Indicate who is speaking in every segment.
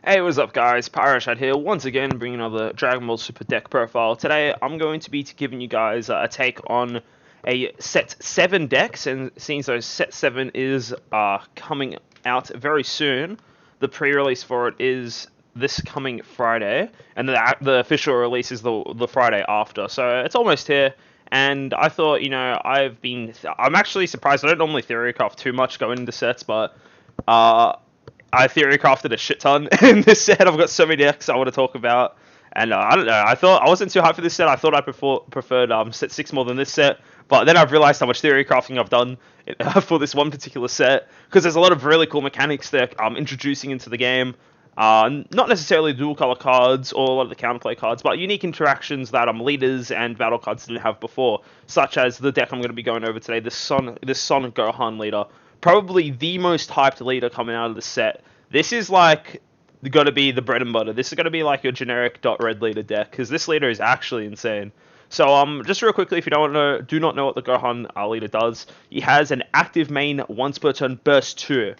Speaker 1: Hey, what's up guys, Parashad here, once again bringing another Dragon Ball Super deck profile. Today I'm going to be giving you guys a take on a set 7 decks, and seeing those set 7 is coming out very soon, the pre-release for it is this coming Friday, and the official release is the Friday after, so it's almost here. And I thought, I'm actually surprised. I don't normally theory craft too much going into sets, but I theory crafted a shit ton in this set. I've got so many decks I want to talk about, and I don't know. I thought I wasn't too hyped for this set. I thought I preferred set 6 more than this set, but then I've realized how much theory crafting I've done for this one particular set, because there's a lot of really cool mechanics that I'm introducing into the game. Not necessarily dual color cards or a lot of the counterplay cards, but unique interactions that leaders and battle cards didn't have before, such as the deck I'm going to be going over today, this Son Gohan leader. Probably the most hyped leader coming out of the set. This is like got to be the bread and butter. This is going to be like your generic red leader deck, because this leader is actually insane. So just real quickly, if you do not know what the Gohan leader does, he has an active main once per turn burst 2.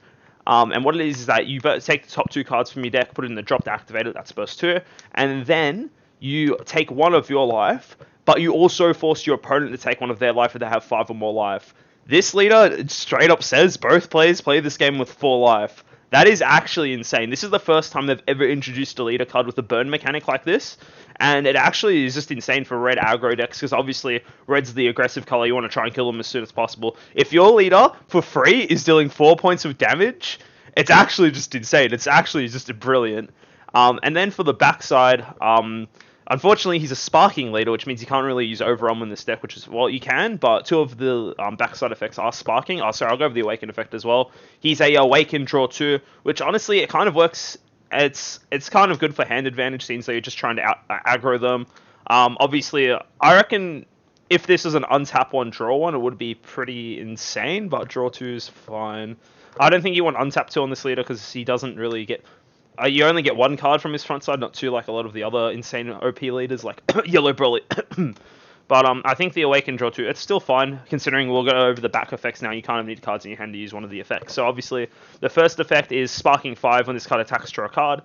Speaker 1: And what it is that you take the top 2 cards from your deck, put it in the drop to activate it, that's burst 2, and then you take 1 of your life, but you also force your opponent to take 1 of their life if they have 5 or more life. This leader straight up says both players play this game with 4 life. That is actually insane. This is the first time they've ever introduced a leader card with a burn mechanic like this, and it actually is just insane for red aggro decks, because obviously red's the aggressive color. You want to try and kill them as soon as possible. If your leader for free is dealing 4 points of damage, it's actually just insane. It's actually just brilliant. And then for the backside, unfortunately, he's a sparking leader, which means you can't really use Overwhelm in this deck, which is, well, you can, but 2 of the backside effects are sparking. Oh, sorry, I'll go over the Awaken effect as well. He's a Awaken draw 2, which honestly, it kind of works. It's kind of good for hand advantage, since that you're just trying to aggro them. Obviously, I reckon if this is an untap 1, draw 1, it would be pretty insane, but draw 2 is fine. I don't think you want untap 2 on this leader, because he doesn't really get... you only get 1 card from his front side, not 2 like a lot of the other insane OP leaders, like Yellow Broly. But I think the Awaken draw 2, it's still fine, considering we'll go over the back effects now. You kind of need cards in your hand to use one of the effects. So obviously, the first effect is Sparking 5 when this card attacks, draw a card.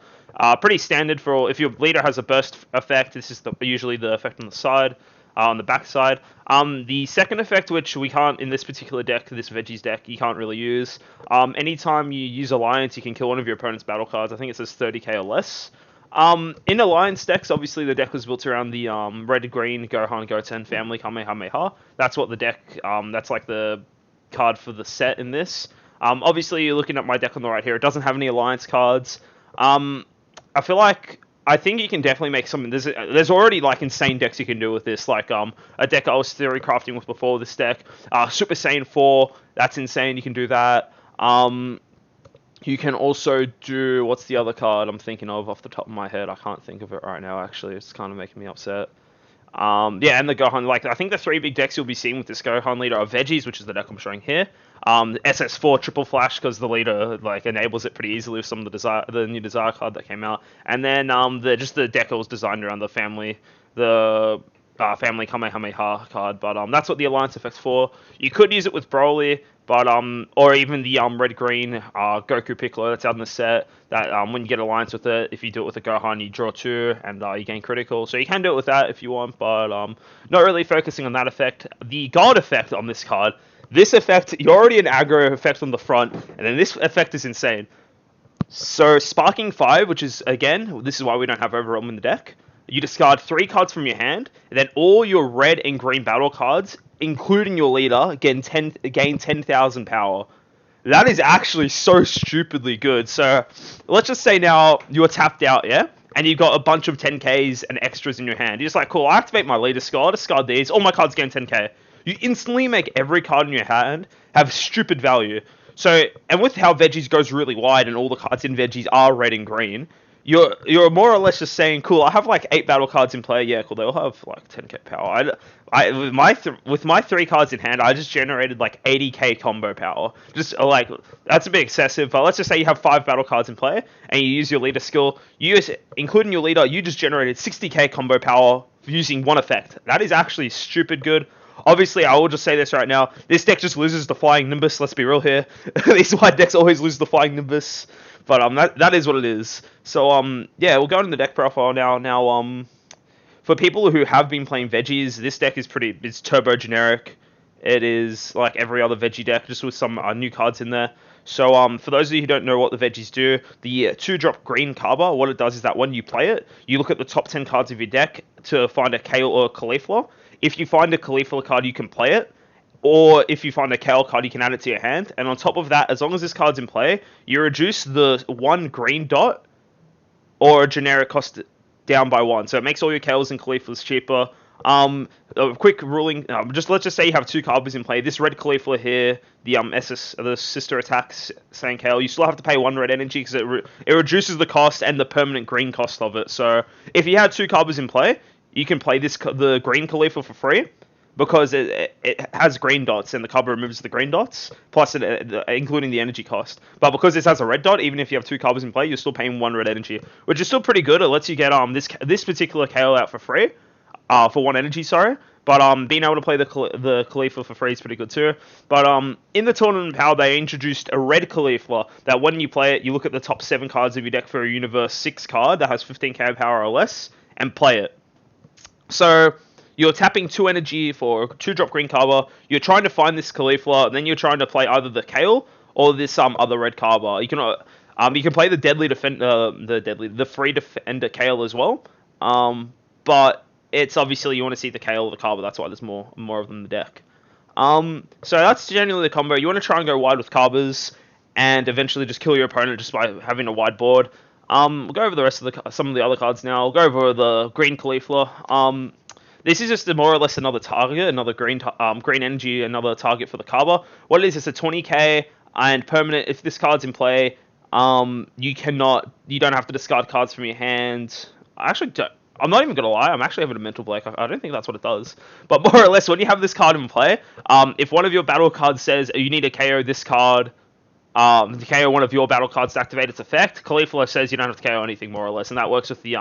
Speaker 1: Pretty standard for all. If your leader has a burst effect, this is usually the effect on the side. On the back side. The second effect, which we can't, in this particular deck, this Veggies deck, you can't really use. Anytime you use Alliance, you can kill one of your opponent's battle cards. I think it says 30k or less. In Alliance decks, obviously the deck was built around the red-green Gohan Goten family Kamehameha. That's what the deck, that's like the card for the set in this. Obviously, you're looking at my deck on the right here. It doesn't have any Alliance cards. I think you can definitely make something. There's already like insane decks you can do with this, like a deck I was theory crafting with before this deck. Super Saiyan 4, that's insane. You can do that. You can also do, what's the other card I'm thinking of off the top of my head? I can't think of it right now. Actually, it's kind of making me upset. Yeah, and the Gohan, like, I think the 3 big decks you'll be seeing with this Gohan leader are Veggies, which is the deck I'm showing here. SS4 Triple Flash, because the leader, like, enables it pretty easily with some of the new Desire card that came out. And then, the deck was designed around the family family Kamehameha card, but that's what the Alliance effect's for. You could use it with Broly, but or even the red-green Goku Piccolo that's out in the set, that when you get Alliance with it, if you do it with a Gohan, you draw 2 and you gain critical. So you can do it with that if you want, but not really focusing on that effect. The God effect on this card, this effect, you're already an aggro effect on the front, and then this effect is insane. So Sparking 5, which is, again, this is why we don't have Overwhelm in the deck. You discard 3 cards from your hand, and then all your red and green battle cards, including your leader, gain 10,000 power. That is actually so stupidly good. So let's just say now you're tapped out, yeah? And you've got a bunch of 10Ks and extras in your hand. You're just like, cool, I activate my leader skill, I'll discard these, all my cards gain 10k. You instantly make every card in your hand have stupid value. So, and with how Veggies goes really wide and all the cards in Veggies are red and green, you're more or less just saying, cool, I have like 8 battle cards in play. Yeah, cool, they all have like 10k power. With my 3 cards in hand, I just generated like 80k combo power. Just like, that's a bit excessive, but let's just say you have 5 battle cards in play and you use your leader skill. Including your leader, you just generated 60k combo power using 1 effect. That is actually stupid good. Obviously, I will just say this right now. This deck just loses the Flying Nimbus, let's be real here. These white decks always lose the Flying Nimbus. But that is what it is. So yeah, we'll go into the deck profile now. For people who have been playing Veggies, this deck is it's turbo generic. It is like every other Veggie deck, just with some new cards in there. So for those of you who don't know what the Veggies do, the 2-drop green Carver, what it does is that when you play it, you look at the top 10 cards of your deck to find a Kale or a Cauliflower. If you find a Cauliflower card, you can play it. Or if you find a Kale card, you can add it to your hand. And on top of that, as long as this card's in play, you reduce the one green dot or a generic cost down by 1. So it makes all your Kales and Cauliflowers cheaper. A quick ruling, let's just say you have 2 Carbers in play. This red Cauliflower here, the sister attacks saying Kale, you still have to pay 1 red energy because it reduces the cost and the permanent green cost of it. So if you had 2 Carbers in play, you can play the green Cauliflower for free, because it has green dots and the Carver removes the green dots, plus including the energy cost. But because this has a red dot, even if you have 2 Carbers in play, you're still paying 1 red energy, which is still pretty good. It lets you get this particular Kale out for free, for 1 energy, sorry. But being able to play the Cauliflower for free is pretty good too. But in the Tournament Power, they introduced a red Cauliflower that when you play it, you look at the top 7 cards of your deck for a Universe 6 card that has 15k power or less, and play it. So you're tapping 2 energy for 2-drop green Carver. You're trying to find this Cauliflower, and then you're trying to play either the Kale or this other red Carver. You can play the the free defender Kale as well. But it's obviously you want to see the Kale or the Carver. That's why there's more of them in the deck. So that's generally the combo. You want to try and go wide with Carbers, and eventually just kill your opponent just by having a wide board. We'll go over the rest of some of the other cards now. I'll go over the green Cauliflower. This is just more or less another target, another green energy, another target for the Carver. What it is, it's a 20k and permanent. If this card's in play, you don't have to discard cards from your hand. I'm not even gonna lie, I'm actually having a mental blank. I don't think that's what it does. But more or less, when you have this card in play, if one of your battle cards says you need to KO this card, to KO one of your battle cards to activate its effect, Cauliflower says you don't have to KO anything, more or less, and that works with the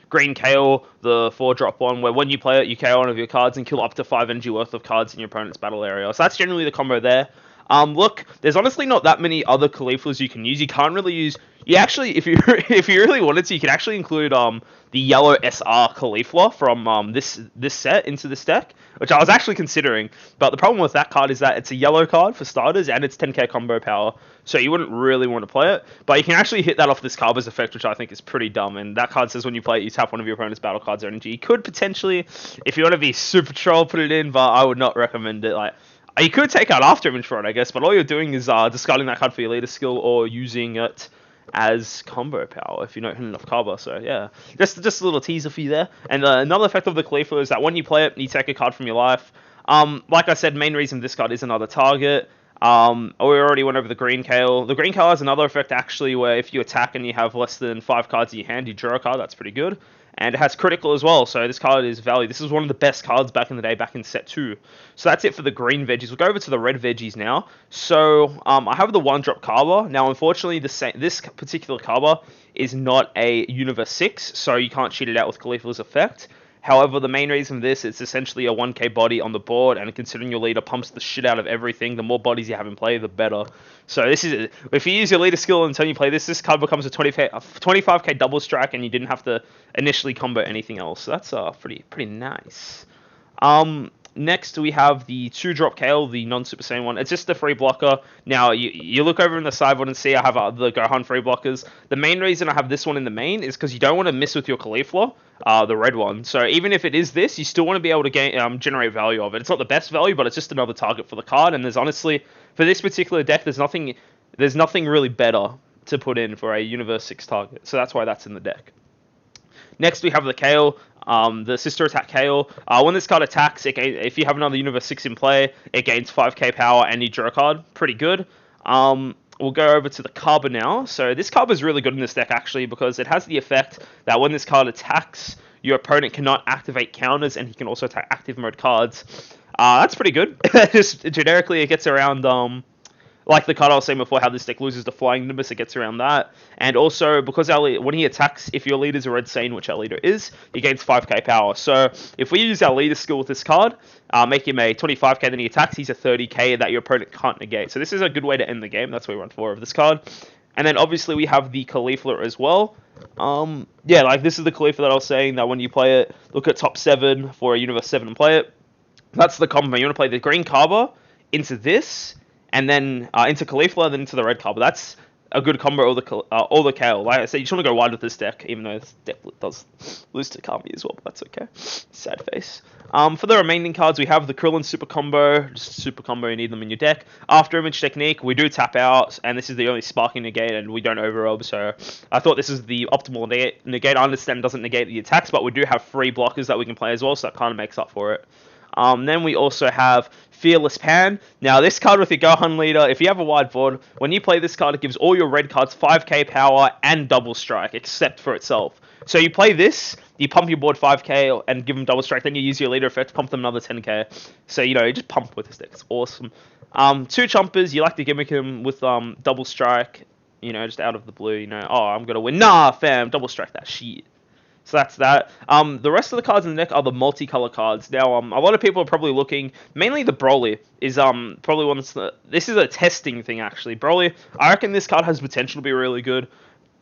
Speaker 1: green KO, the 4-drop one, where when you play it, you KO one of your cards and kill up to 5 energy worth of cards in your opponent's battle area. So that's generally the combo there. Look, there's honestly not that many other Cauliflowers you can use. You can't really use. You actually, if you really wanted to, you could actually include the yellow SR Cauliflower from this set into this deck, which I was actually considering. But the problem with that card is that it's a yellow card for starters, and it's 10k combo power, so you wouldn't really want to play it. But you can actually hit that off this Carver's effect, which I think is pretty dumb. And that card says when you play it, you tap one of your opponent's battle cards or energy. You could potentially, if you want to be super troll, put it in, but I would not recommend it. You could take out After Image for it, I guess, but all you're doing is discarding that card for your leader skill or using it as combo power if you don't hit enough Carver. So yeah, just a little teaser for you there. And another effect of the Cauliflower is that when you play it, you take a card from your life. Like I said, main reason this card is another target. We already went over the green Kale. The green Kale has another effect actually where if you attack and you have less than 5 cards in your hand, you draw a card. That's pretty good. And it has critical as well, so this card is valued. This is one of the best cards back in the day, back in set 2. So that's it for the green Veggies. We'll go over to the red Veggies now. So I have the 1-drop Carver. Now, unfortunately, this particular Carver is not a Universe 6, so you can't cheat it out with Cauliflower's effect. However, the main reason for this, it's essentially a 1k body on the board, and considering your leader pumps the shit out of everything, the more bodies you have in play, the better. So this is, if you use your leader skill until you play this card becomes a 25k double strike, and you didn't have to initially combo anything else. So that's pretty nice. Next, we have the 2-drop Kale, the non-Super Saiyan one. It's just the free blocker. Now, you look over in the sideboard and see I have the Gohan free blockers. The main reason I have this one in the main is because you don't want to miss with your Cauliflower, the red one. So even if it is this, you still want to be able to generate value of it. It's not the best value, but it's just another target for the card. And there's honestly, for this particular deck, there's nothing really better to put in for a Universe 6 target. So that's why that's in the deck. Next, we have the Kale, the Sister Attack Kale. When this card attacks, if you have another Universe 6 in play, it gains 5k power and you draw a card. Pretty good. We'll go over to the Carver now. So this Carver is really good in this deck, actually, because it has the effect that when this card attacks, your opponent cannot activate counters, and he can also attack active mode cards. That's pretty good. Just generically, it gets around... like the card I was saying before, how this deck loses the Flying Nimbus, it gets around that. And also, because when he attacks, if your leader's a Red Saiyan, which our leader is, he gains 5k power. So, if we use our leader skill with this card, make him a 25k, then he attacks, he's a 30k that your opponent can't negate. So this is a good way to end the game. That's what we run for of this card. And then obviously we have the Caulifla as well. Yeah, like this is the Caulifla that I was saying that when you play it, look at top 7 for a Universe 7 and play it. That's the combo. You want to play the green Carver into this, and then into Caulifla, then into the red Carver. That's a good combo, all the Kale. Like I said, you just want to go wide with this deck, even though this deck does lose to Kami as well, but that's okay. Sad face. For the remaining cards, we have the Krillin Super Combo. Just Super Combo, you need them in your deck. After Image Technique, we do tap out, and this is the only Sparking Negate, and we don't Overrob, so I thought this is the optimal negate. I understand it doesn't negate the attacks, but we do have 3 blockers that we can play as well, so that kind of makes up for it. Then we also have Fearless Pan. Now, this card with your Gohan leader, if you have a wide board, when you play this card, it gives all your red cards 5k power and double strike, except for itself. So you play this, you pump your board 5k and give them double strike, then you use your leader effect to pump them another 10k. So, you know, you just pump with this deck. It's awesome. 2 Chompers, you like to gimmick him with double strike, you know, just out of the blue, you know, oh, I'm going to win. Nah, fam, double strike that shit. So that's that. The rest of the cards in the deck are the multicolor cards. Now, a lot of people are probably looking, mainly the Broly is probably one that's this is a testing thing actually. Broly, I reckon this card has potential to be really good.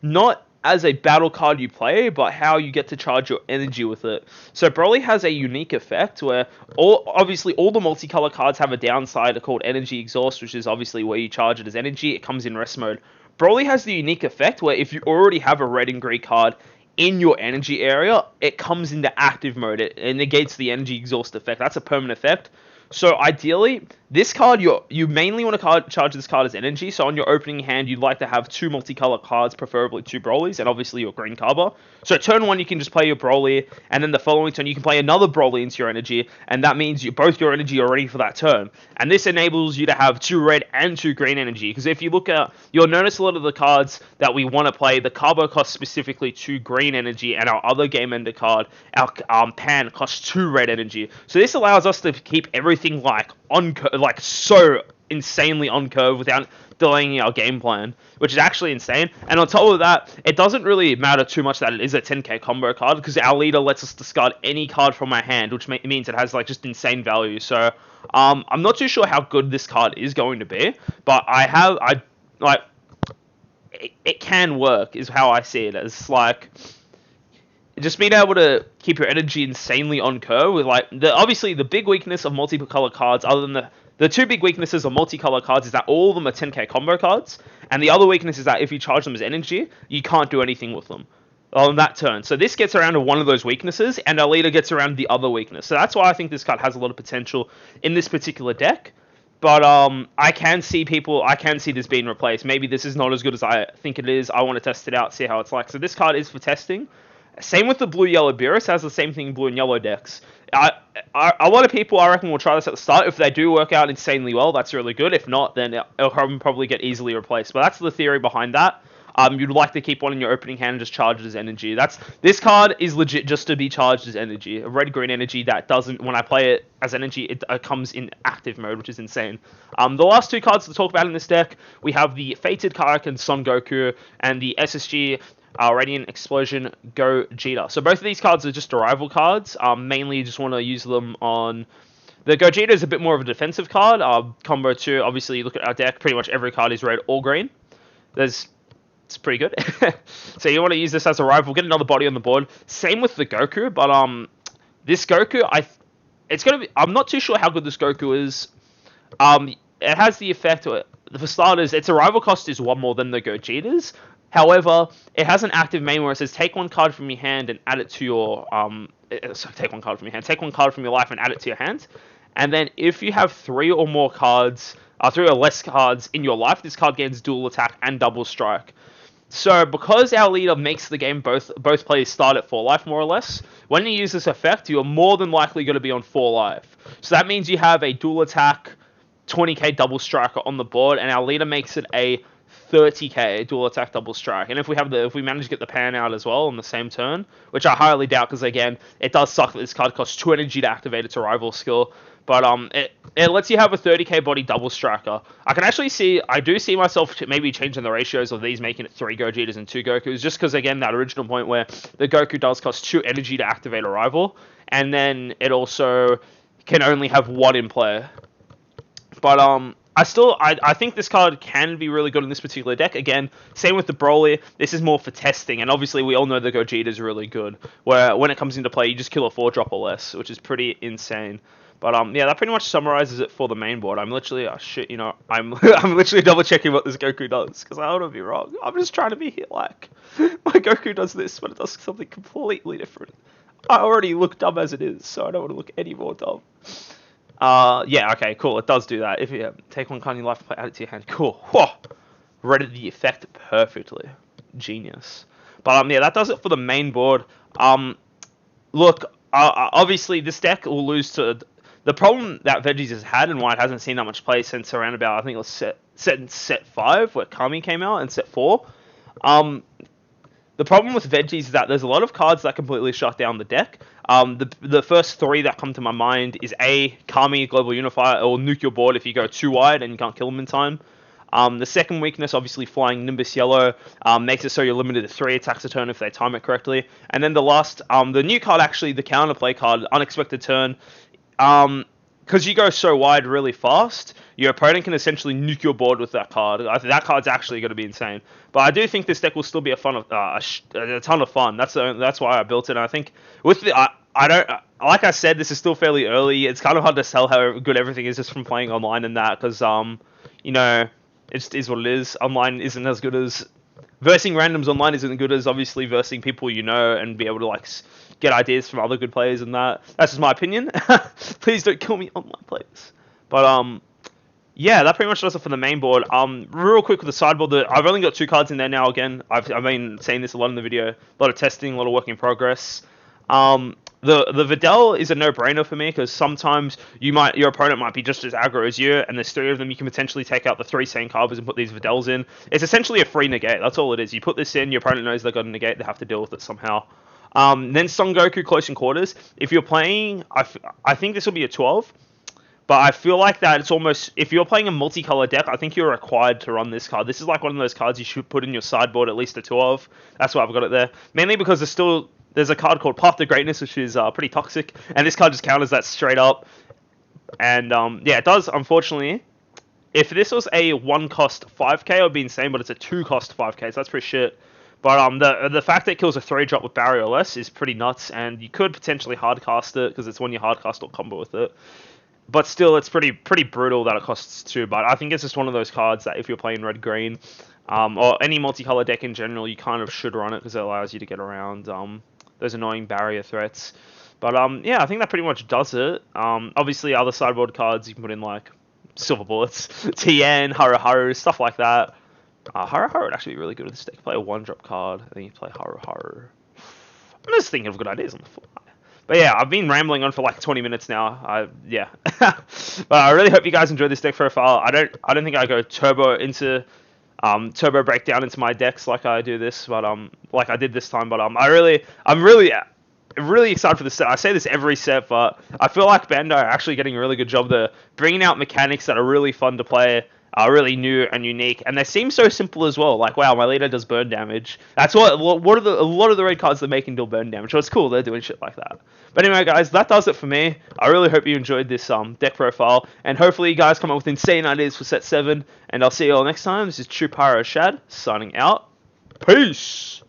Speaker 1: Not as a battle card you play, but how you get to charge your energy with it. So Broly has a unique effect where obviously all the multicolor cards have a downside called Energy Exhaust, which is obviously where you charge it as energy. It comes in rest mode. Broly has the unique effect where if you already have a red and green card in your energy area, it comes into active mode. It negates the energy exhaust effect. That's a permanent effect. So ideally, this card, you mainly want to charge this card as energy. So on your opening hand, you'd like to have 2 multicolor cards, preferably 2 Brolys, and obviously your green Carver. So turn 1, you can just play your Broly, and then the following turn, you can play another Broly into your energy, and that means both your energy are ready for that turn. And this enables you to have 2 red and 2 green energy. Because if you look at, you'll notice a lot of the cards that we want to play, the Carver costs specifically 2 green energy, and our other game ender card, our Pan, costs 2 red energy. So this allows us to keep everything like so insanely on curve without delaying our game plan, which is actually insane. And on top of that, it doesn't really matter too much that it is a 10k combo card, because our leader lets us discard any card from our hand, which means it has like just insane value. So I'm not too sure how good this card is going to be, but it can work is how I see it. As like just being able to keep your energy insanely on curve with like obviously the big weakness of multicolor cards, other than the 2 big weaknesses of multicolor cards, is that all of them are 10k combo cards, and the other weakness is that if you charge them as energy, you can't do anything with them on that turn. So this gets around to one of those weaknesses, and our leader gets around the other weakness. So that's why I think this card has a lot of potential in this particular deck. But I can see this being replaced. Maybe this is not as good as I think it is. I want to test it out, see how it's like. So this card is for testing. Same with the blue-yellow Beerus, has the same thing in blue and yellow decks. A lot of people, I reckon, will try this at the start. If they do work out insanely well, that's really good. If not, then it'll probably get easily replaced. But that's the theory behind that. You'd like to keep one in your opening hand and just charge it as energy. This card is legit just to be charged as energy. A red-green energy that doesn't, when I play it as energy, it comes in active mode, which is insane. The last 2 cards to talk about in this deck, we have the Fated Kaioken Son Goku and the SSG Radiant Explosion Gogeta. So both of these cards are just arrival cards. Mainly you just want to use them on... The Gogeta is a bit more of a defensive card. Combo 2, obviously you look at our deck, pretty much every card is red or green. It's pretty good. So you want to use this as a rival, get another body on the board. Same with the Goku, but this Goku, I'm not too sure how good this Goku is. It has the effect, for starters, its arrival cost is 1 more than the Gogeta's. However, it has an active main where it says take 1 card from your hand and add it to your take 1 card from your hand, take 1 card from your life and add it to your hand. And then if you have 3 or more cards, 3 or less cards in your life, this card gains dual attack and double strike. So because our leader makes the game both players start at 4 life more or less, when you use this effect, you're more than likely going to be on 4 life. So that means you have a dual attack 20k double striker on the board, and our leader makes it a 30k dual attack double strike. And if we manage to get the Pan out as well on the same turn, which I highly doubt, because again, it does suck that this card costs 2 energy to activate its arrival skill. But it lets you have a 30k body double striker. I do see myself maybe changing the ratios of these, making it 3 Gogetas and 2 Gokus, just because again that original point where the Goku does cost 2 energy to activate arrival, and then it also can only have 1 in play. But I think this card can be really good in this particular deck. Again, same with the Broly. This is more for testing, and obviously we all know the Gogeta is really good. Where when it comes into play, you just kill a 4-drop or less, which is pretty insane. But yeah, that pretty much summarizes it for the main board. I'm literally, I'm literally double checking what this Goku does because I don't want to be wrong. I'm just trying to be here like my Goku does this, but it does something completely different. I already look dumb as it is, so I don't want to look any more dumb. Yeah, okay, cool. It does do that. If you take one card in your life, add it to your hand. Cool. Whoa. Read the effect perfectly. Genius. But yeah, that does it for the main board. Look, obviously this deck will lose to the problem that Veggies has had and why it hasn't seen that much play since around about I think it was set 5 where Kami came out and set 4. The problem with Veggies is that there's a lot of cards that completely shut down the deck. The first 3 that come to my mind is Kami, Global Unifier, or nuke your board if you go too wide and you can't kill them in time. The second weakness, obviously Flying Nimbus Yellow, makes it so you're limited to 3 attacks a turn if they time it correctly. And then the last, the new card actually, the counterplay card, Unexpected Turn, because you go so wide really fast, your opponent can essentially nuke your board with that card. I think that card's actually going to be insane. But I do think this deck will still be a ton of fun. That's why I built it. And I think with the I don't like I said, this is still fairly early. It's kind of hard to tell how good everything is just from playing online and that because you know it just is what it is. Online isn't as good as versing randoms online isn't good as obviously versing people you know and be able to like get ideas from other good players and that. That's just my opinion. Please don't kill me online players. But yeah, that pretty much does it for the main board. Real quick with the sideboard, I've only got 2 cards in there now. Again, I've been saying this a lot in the video. A lot of testing, a lot of work in progress. The Videl is a no-brainer for me because sometimes your opponent might be just as aggro as you, and there's 3 of them. You can potentially take out the 3 Saiyan Carbers and put these Videls in. It's essentially a free negate. That's all it is. You put this in, your opponent knows they've got a negate. They have to deal with it somehow. Then Son Goku Close in Quarters. If you're playing, I think this will be a 12. But I feel like that it's almost, if you're playing a multicolor deck, I think you're required to run this card. This is like one of those cards you should put in your sideboard at least a 2 of. That's why I've got it there. Mainly because there's a card called Path to Greatness, which is pretty toxic. And this card just counters that straight up. And yeah, it does, unfortunately. If this was a 1-cost 5k, it would be insane, but it's a 2-cost 5k, so that's pretty shit. But the fact that it kills a 3-drop with Barrier or less is pretty nuts, and you could potentially hardcast it, because it's when you hardcast or combo with it. But still, it's pretty brutal that it costs 2. But I think it's just one of those cards that if you're playing red-green, or any multicolor deck in general, you kind of should run it because it allows you to get around those annoying barrier threats. But yeah, I think that pretty much does it. Obviously, other sideboard cards you can put in like Silver Bullets, Tien, Haru Haru, stuff like that. Haru Haru would actually be really good with this deck. Play a 1-drop card, and then you play Haru Haru. I'm just thinking of good ideas on the fly. But yeah, I've been rambling on for like 20 minutes now. Yeah. But I really hope you guys enjoyed this deck profile. I don't think I go turbo breakdown into my decks like I do this, but like I did this time. But I'm really excited for this set. I say this every set, but I feel like Bandai are actually getting a really good job there, bringing out mechanics that are really fun to play, are really new and unique, and they seem so simple as well. Like, wow, my leader does burn damage. That's what a lot of the red cards they're making deal burn damage. So it's cool they're doing shit like that. But anyway, guys, that does it for me. I really hope you enjoyed this deck profile, and hopefully you guys come up with insane ideas for set 7. And I'll see you all next time. This is True Pyro Shad signing out. Peace.